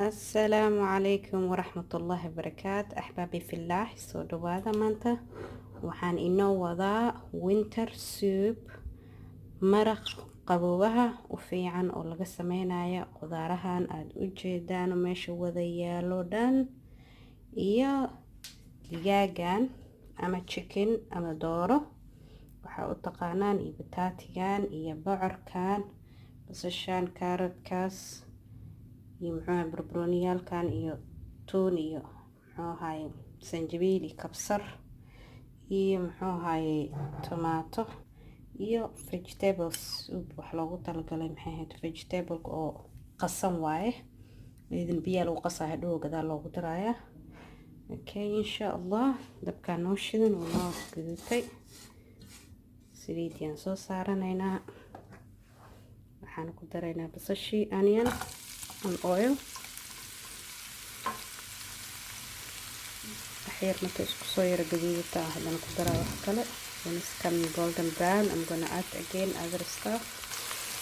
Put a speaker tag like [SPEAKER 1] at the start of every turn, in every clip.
[SPEAKER 1] السلام عليكم ورحمة الله وبركاته أحبابي في الله soo dhawaada maanta waxaan inoo wadaa winter soup maraq qaboobaha u fiican oo laga sameynayo qudaarahan aad u jeedaan meesha wada yaalo dhan iyo digaagan ama chicken ama dooro waxa u taqaanaan iyo bataatigan iyo bocorkan basashan carrotkaas iyo barbarooniyalkan iyo toon iyo sanjabiil iyo kabsar iyo tomato iyo vegetables wax loogu talagalay vegetable oo qasan waaye idin biyo lagu qasaa hadhow gadaal loogu darayaa okay insha Allah dabka noo shidan oo noo gudutay saliidiyaan soo saaranaynaa waxaan ku daraynaa basashii onion and oil أحيانا تسكو صوير قديدة هذا نقدر وحكله when it's coming golden brown I'm gonna add again other stuff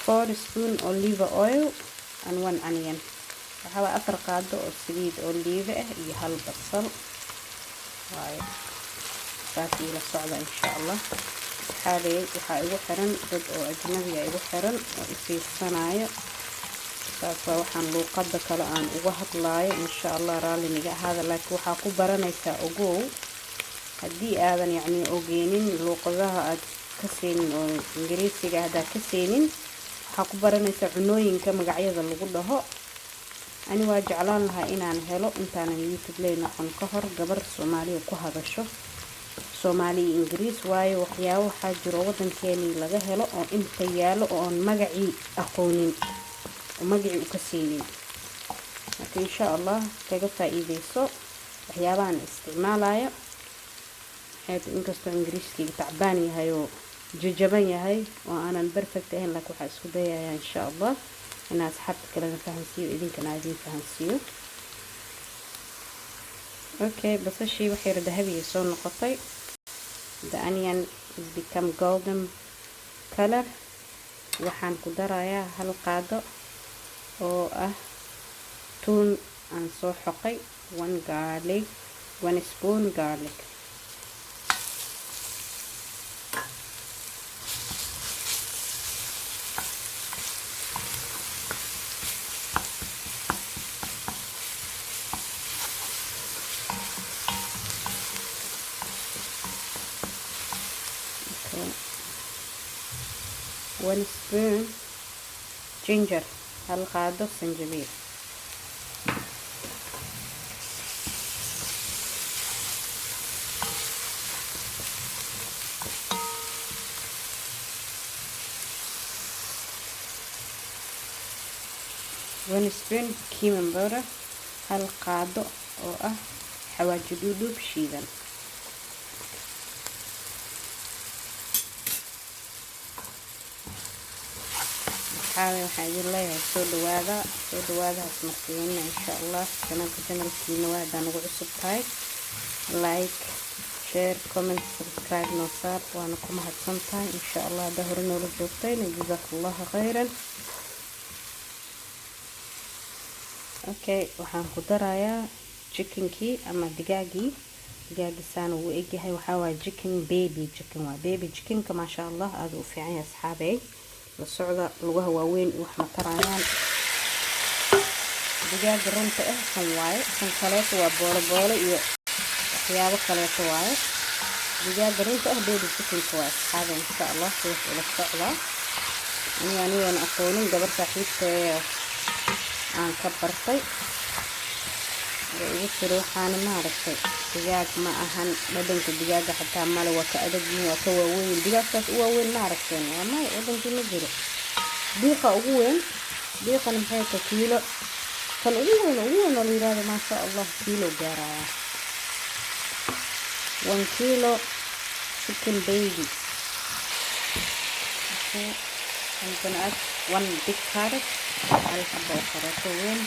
[SPEAKER 1] 4 spoon olive oil and 1 onion وحاول أفرق عده سليد olive يهال بصل واي فاتي للصعدة إن شاء الله حالي وحايقو حرن ضد أو أجنبي يقو حرن وإسي الصنايع waxaan luuqada kale aan uga hadlaayo insha Allah raali niga hada laakiin waxa ku baranaysa ogow hadii aadan ogeenin luuqadaha aad ka seenin oo ingiriisiga hada ka seenin waxa ku baranaysa cunooyinka magacyada lagu dhaho ani waa jeclaan lahaa inaan helo intaan YouTube lay noqon ka hor gabar Soomaaliya ku hadasho Soomaali Ingiriis waayo waxyaabo waxa jiro wadankeeni laga helo oo inta yaalo oo aan magacii aqoonin ومجيء وكسينين لكن إن شاء الله كجفا إيديسو وحيابان استعمالها حيث إنكستو إنجليزي تعباني هايو ججباني هاي وأنا البرفكت هين لك وحاسو بيها إن شاء الله أنا أصحابت كلنا فهنسيو إذن كنا عايزين فهنسيو أوكي بس الشي وحير ذهبي يسون نقطي the onion is become golden color وحان قدرايا هالقادو oo ah toon aan soo xoqay 1 garlic 1 spoon garlic okay. 1 spoon ginger هل قادو سنجبيل ون سبين كيمن بورة هل قادو او حواجي دودو بشيدن waxaan idin leeyahay soo dhawaada asmartiina insha Allah channelkiina waa hadaan ugu cusub tahay like share comment subscribe noo saar waana ku mahadsantahay insha Allah hada hore noola joogtayna jazakallahu khayran okay waxaan ku darayaa chickenkii ama digaagii saan uu eegyahay waxa waa chicken baby chickenka ma sha Allah aad u fiican yahay asxaabay الصعدة لغة واوين وحنا ترانان دجاج رنت سواي كان خلاص وبوله iyo waxyaabo kale swaay دجاج رنت بيد chicken كويس هذا ان شاء الله كيف ila socda يعني انا aqoonin gabar saaxiibtay aan ka bartay iyo waxaan ma aragtay digaag ma ahan dhadhanka digaaga xataa mala waa ka adag waa ka waaweyn digaagtaas waaweyn ma aragteen ma dhadhanka ma jiro diiqa ugu weyn diiqan maxay ka kiilo kan ugu weyn oo yiraahdo ma sha Allah kiilo gaaraya 1 kilo chicken baby okay I'm gonna add 1 big carrot hal xabo carrot weyn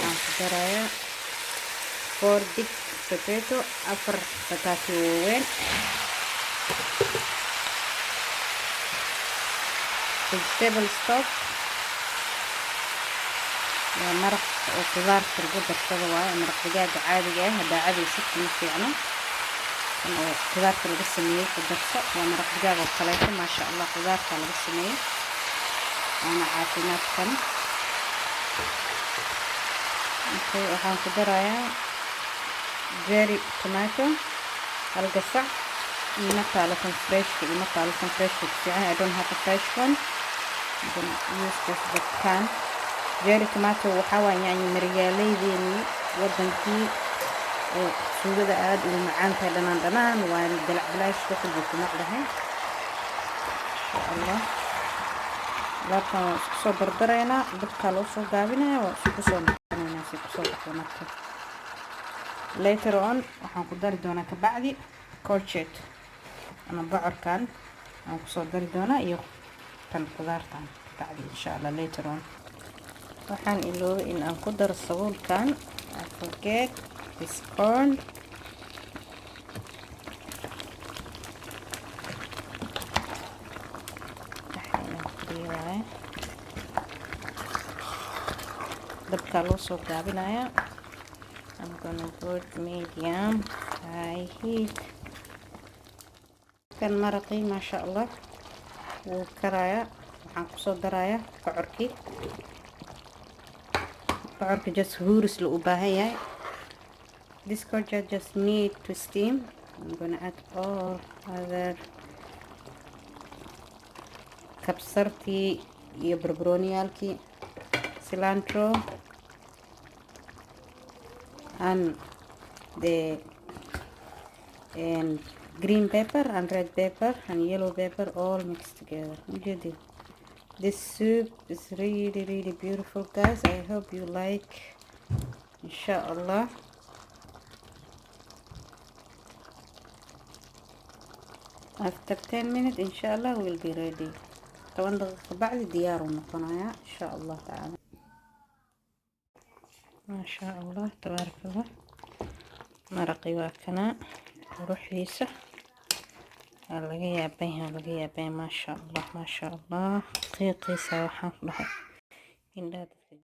[SPEAKER 1] aan ku darayaa 4 big potato afar bataati weyn vegetable stock ومرق وخضار في القدر سوا مرق دجاج عادي جاه هذا عادي ست يعني خضار في القسمية قدر سوا ومرق دجاج وخلاص ما شاء الله خضار في القسمية أنا عافينات كم أوكي وحان كدرايا جيري توماتو القصع يمطى على فريش يمطى على فريش يعني I don't have a fresh one I'm gonna use just the can جيري توماتو وحاوى يعني مريالي ديني ودنكي سوغدا آد ومعانتا دنان والدلع بلاش دخل بكمع لهي إن شاء الله لابا سو بردرينا دبكا لو سو قابنا وسو سو نحنينا سو بكمعتا later on waxaan ku dari doonaa ka bacdi courgette ama bocorkan aan ku soo dari doonaa iyo tan qudaartan ka bacdi insha Allah later on waxaan iloobay in aan ku daro sabuulkan I forget this corn dabka loo soo gaabinaya I'm gonna put medium high heat كان مرقي ما شاء الله وكرايا waxaan ku soo darayaa bocorki just huris loo baahan yahay this courgette just need to steam I'm gonna add all other kabsartii iyo barbarooniyaalkii cilantro and the green pepper and red pepper and yellow pepper all mixed together. This soup is really beautiful, guys. I hope you like. Inshallah. After 10 minutes, inshallah, we'll be ready. طبعا بعد ديار ونقنايا إن شاء الله تعالى. ما شاء الله تبارك الله. مرقي واكنا وروح ليسه laga yaabay ما شاء الله قيقيسه waxaan dhahay indhaha